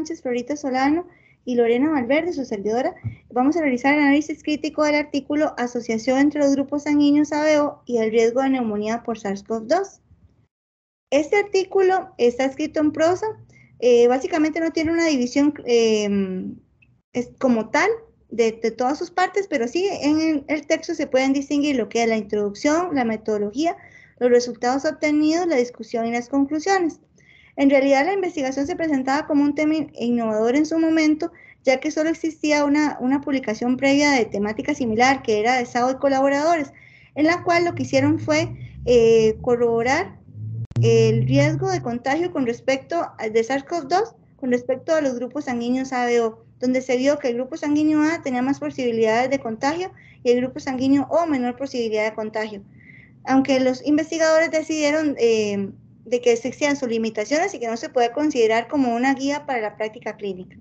Sánchez, Florita Solano y Lorena Valverde, su servidora. Vamos a realizar el análisis crítico del artículo Asociación entre los grupos sanguíneos ABO y el riesgo de neumonía por SARS-CoV-2. Este artículo está escrito en prosa, básicamente no tiene una división como tal de todas sus partes, pero sí en el texto se pueden distinguir lo que es la introducción, la metodología, los resultados obtenidos, la discusión y las conclusiones. En realidad la investigación se presentaba como un tema innovador en su momento, ya que solo existía una publicación previa de temática similar, que era de SAO y colaboradores, en la cual lo que hicieron fue corroborar el riesgo de contagio con respecto de SARS-CoV-2 con respecto a los grupos sanguíneos ABO, donde se vio que el grupo sanguíneo A tenía más posibilidades de contagio y el grupo sanguíneo O menor posibilidad de contagio. Aunque los investigadores decidieron de que existían sus limitaciones y que no se puede considerar como una guía para la práctica clínica.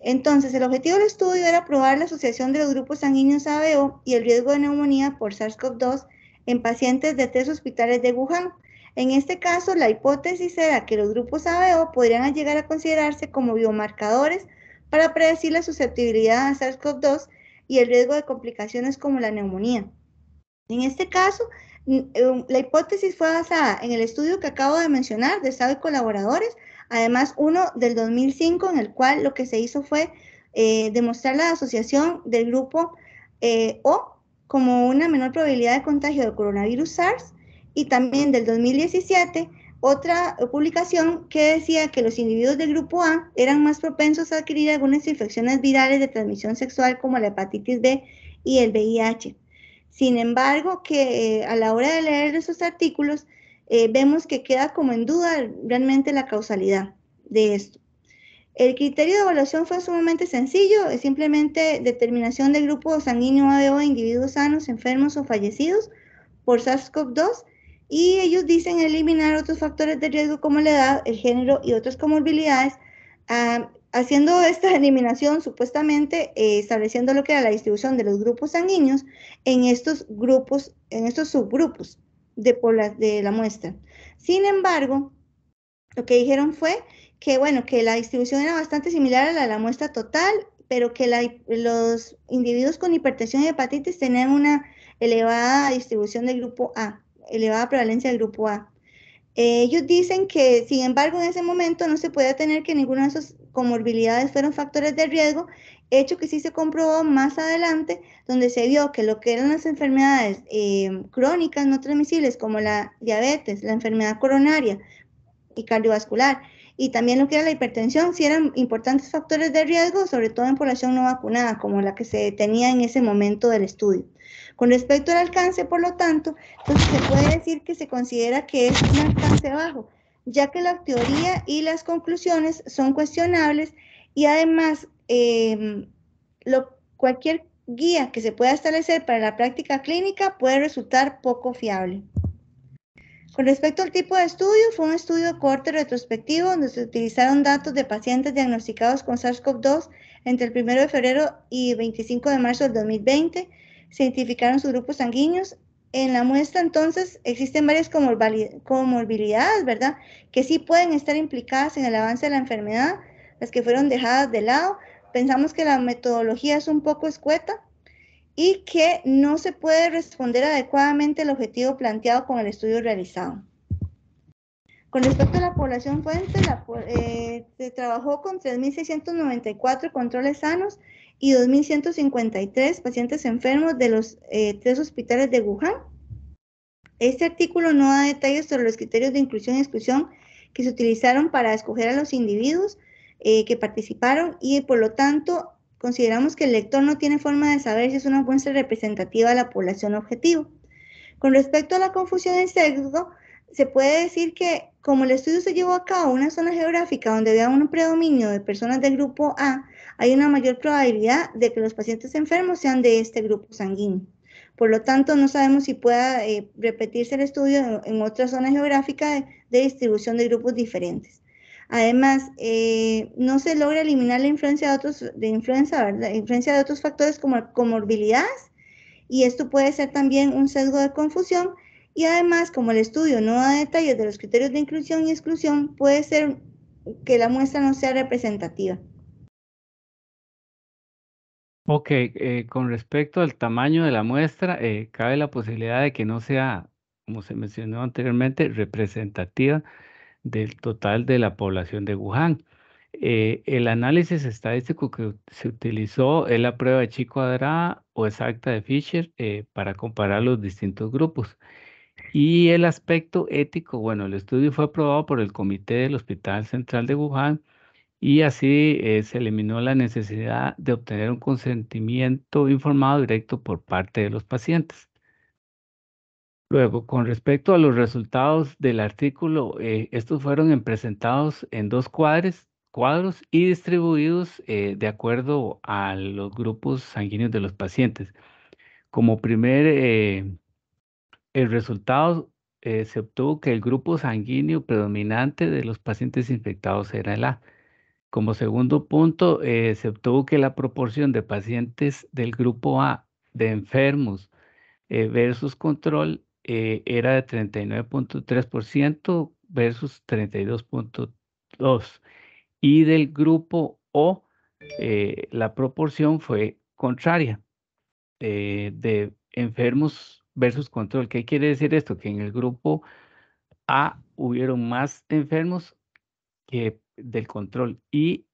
Entonces, el objetivo del estudio era probar la asociación de los grupos sanguíneos ABO y el riesgo de neumonía por SARS-CoV-2 en pacientes de 3 hospitales de Wuhan. En este caso, la hipótesis era que los grupos ABO podrían llegar a considerarse como biomarcadores para predecir la susceptibilidad a SARS-CoV-2 y el riesgo de complicaciones como la neumonía. En este caso, la hipótesis fue basada en el estudio que acabo de mencionar de SAO y colaboradores, además uno del 2005 en el cual lo que se hizo fue demostrar la asociación del grupo O como una menor probabilidad de contagio de coronavirus SARS, y también del 2017 otra publicación que decía que los individuos del grupo A eran más propensos a adquirir algunas infecciones virales de transmisión sexual como la hepatitis B y el VIH. Sin embargo, que a la hora de leer esos artículos, vemos que queda como en duda realmente la causalidad de esto. El criterio de evaluación fue sumamente sencillo, es simplemente determinación del grupo sanguíneo ABO de individuos sanos, enfermos o fallecidos por SARS-CoV-2, y ellos dicen eliminar otros factores de riesgo como la edad, el género y otras comorbilidades, haciendo esta eliminación supuestamente estableciendo lo que era la distribución de los grupos sanguíneos en estos grupos, en estos subgrupos de la muestra. Sin embargo, lo que dijeron fue que, bueno, que la distribución era bastante similar a la muestra total, pero que los individuos con hipertensión y hepatitis tenían una elevada distribución del grupo A, elevada prevalencia del grupo A. Ellos dicen que, sin embargo, en ese momento no se podía tener que ninguna de esas comorbilidades fueron factores de riesgo, hecho que sí se comprobó más adelante, donde se vio que lo que eran las enfermedades crónicas no transmisibles, como la diabetes, la enfermedad coronaria y cardiovascular, y también lo que era la hipertensión, sí eran importantes factores de riesgo, sobre todo en población no vacunada, como la que se tenía en ese momento del estudio. Con respecto al alcance, por lo tanto, entonces se puede decir que se considera que es un alcance bajo, ya que la teoría y las conclusiones son cuestionables y además cualquier guía que se pueda establecer para la práctica clínica puede resultar poco fiable. Con respecto al tipo de estudio, fue un estudio de cohorte retrospectivo donde se utilizaron datos de pacientes diagnosticados con SARS-CoV-2 entre el 1 de febrero y 25 de marzo del 2020. Se identificaron sus grupos sanguíneos. En la muestra, entonces, existen varias comorbilidades, ¿verdad?, que sí pueden estar implicadas en el avance de la enfermedad, las que fueron dejadas de lado. Pensamos que la metodología es un poco escueta y que no se puede responder adecuadamente al objetivo planteado con el estudio realizado. Con respecto a la población fuente, se trabajó con 3.694 controles sanos y 2.153 pacientes enfermos de los 3 hospitales de Wuhan. Este artículo no da detalles sobre los criterios de inclusión y exclusión que se utilizaron para escoger a los individuos que participaron, y por lo tanto consideramos que el lector no tiene forma de saber si es una muestra representativa de la población objetivo. Con respecto a la confusión en sesgo, se puede decir que como el estudio se llevó a cabo en una zona geográfica donde había un predominio de personas del grupo A, hay una mayor probabilidad de que los pacientes enfermos sean de este grupo sanguíneo. Por lo tanto, no sabemos si pueda repetirse el estudio en otra zona geográfica de distribución de grupos diferentes. Además, no se logra eliminar la influencia de otros factores como comorbilidades, y esto puede ser también un sesgo de confusión. Y además, como el estudio no da detalles de los criterios de inclusión y exclusión, puede ser que la muestra no sea representativa. Ok, con respecto al tamaño de la muestra, cabe la posibilidad de que no sea, como se mencionó anteriormente, representativa del total de la población de Wuhan. El análisis estadístico que se utilizó es la prueba de chi cuadrada o exacta de Fisher para comparar los distintos grupos. Y el aspecto ético, bueno, el estudio fue aprobado por el Comité del Hospital Central de Wuhan y así se eliminó la necesidad de obtener un consentimiento informado directo por parte de los pacientes. Luego, con respecto a los resultados del artículo, estos fueron presentados en dos cuadros y distribuidos de acuerdo a los grupos sanguíneos de los pacientes. Como primer el resultado, se obtuvo que el grupo sanguíneo predominante de los pacientes infectados era el A. Como segundo punto, se obtuvo que la proporción de pacientes del grupo A de enfermos versus control era de 39.3% versus 32.2%. Y del grupo O, la proporción fue contraria, de enfermos versus control. ¿Qué quiere decir esto? Que en el grupo A hubieron más enfermos que del control y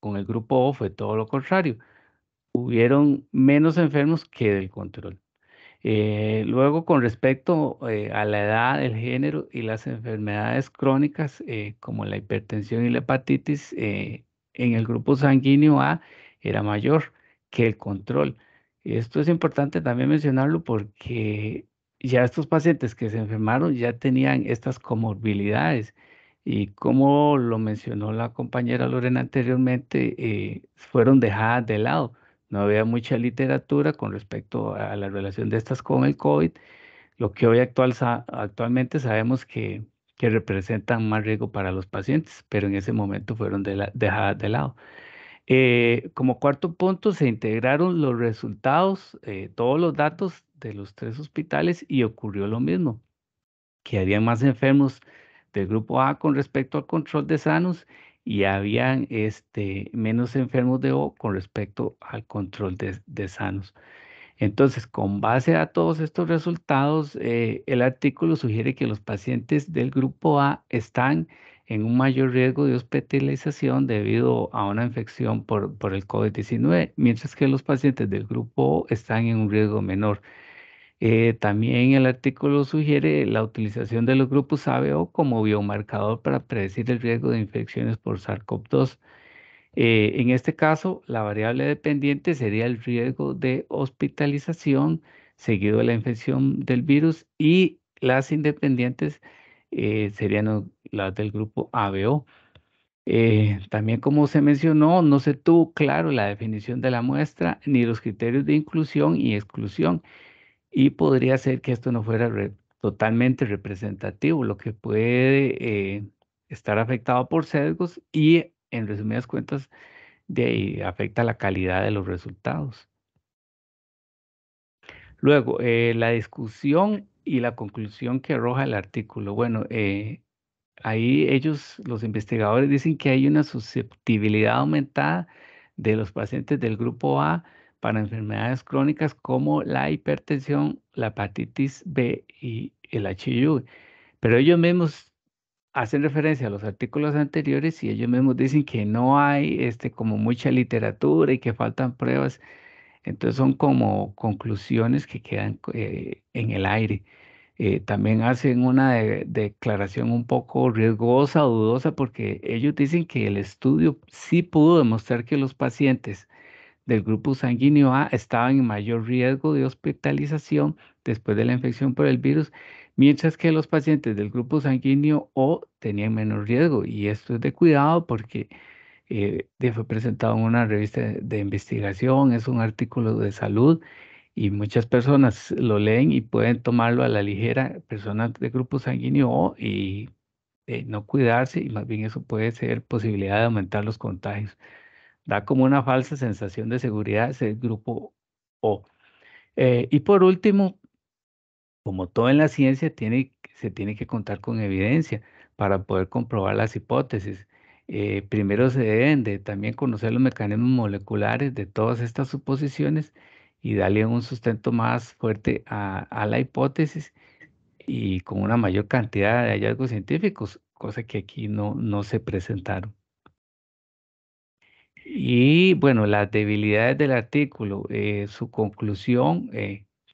con el grupo O fue todo lo contrario. Hubieron menos enfermos que del control. Luego, con respecto a la edad, el género y las enfermedades crónicas, como la hipertensión y la hepatitis, en el grupo sanguíneo A era mayor que el control. Esto es importante también mencionarlo porque ya estos pacientes que se enfermaron ya tenían estas comorbilidades y como lo mencionó la compañera Lorena anteriormente, fueron dejadas de lado. No había mucha literatura con respecto a la relación de estas con el COVID, lo que hoy actualmente sabemos que representan más riesgo para los pacientes, pero en ese momento fueron dejadas de lado. Como cuarto punto, se integraron los resultados, todos los datos de los tres hospitales y ocurrió lo mismo, que había más enfermos del grupo A con respecto al control de sanos y habían menos enfermos de O con respecto al control de sanos. Entonces, con base a todos estos resultados, el artículo sugiere que los pacientes del grupo A están en un mayor riesgo de hospitalización debido a una infección por el COVID-19, mientras que los pacientes del grupo O están en un riesgo menor. También el artículo sugiere la utilización de los grupos ABO como biomarcador para predecir el riesgo de infecciones por SARS-CoV-2. En este caso, la variable dependiente sería el riesgo de hospitalización seguido de la infección del virus y las independientes serían las del grupo ABO. También como se mencionó, no se tuvo claro la definición de la muestra ni los criterios de inclusión y exclusión y podría ser que esto no fuera totalmente representativo, lo que puede estar afectado por sesgos y en resumidas cuentas de ahí afecta la calidad de los resultados. Luego, la discusión y la conclusión que arroja el artículo. Bueno, ahí ellos, los investigadores, dicen que hay una susceptibilidad aumentada de los pacientes del grupo A para enfermedades crónicas como la hipertensión, la hepatitis B y el HIV. Pero ellos mismos hacen referencia a los artículos anteriores y ellos mismos dicen que no hay como mucha literatura y que faltan pruebas. Entonces son como conclusiones que quedan en el aire. También hacen una declaración un poco riesgosa o dudosa porque ellos dicen que el estudio sí pudo demostrar que los pacientes del grupo sanguíneo A estaban en mayor riesgo de hospitalización después de la infección por el virus, mientras que los pacientes del grupo sanguíneo O tenían menos riesgo. Y esto es de cuidado porque fue presentado en una revista de investigación, es un artículo de salud y muchas personas lo leen y pueden tomarlo a la ligera, personas de grupo sanguíneo O y no cuidarse y más bien eso puede ser posibilidad de aumentar los contagios. Da como una falsa sensación de seguridad ese grupo O. Y por último, como todo en la ciencia, se tiene que contar con evidencia para poder comprobar las hipótesis. Primero se deben de también conocer los mecanismos moleculares de todas estas suposiciones y darle un sustento más fuerte a la hipótesis y con una mayor cantidad de hallazgos científicos, cosa que aquí no se presentaron. Y bueno, las debilidades del artículo, su conclusión,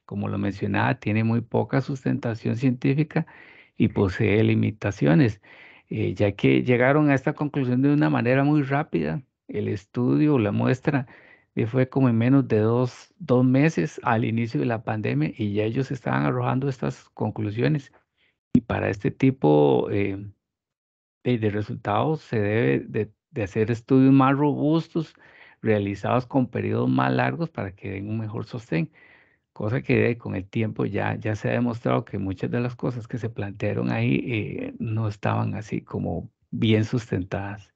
como lo mencionaba, tiene muy poca sustentación científica y posee limitaciones, ya que llegaron a esta conclusión de una manera muy rápida. El estudio, la muestra, fue como en menos de dos meses al inicio de la pandemia y ya ellos estaban arrojando estas conclusiones. Y para este tipo de resultados se debe de hacer estudios más robustos, realizados con periodos más largos para que den un mejor sostén, cosa que con el tiempo ya se ha demostrado que muchas de las cosas que se plantearon ahí no estaban así como bien sustentadas.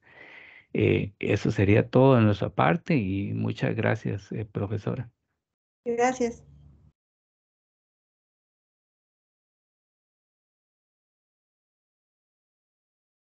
Eso sería todo de nuestra parte y muchas gracias, profesora. Gracias.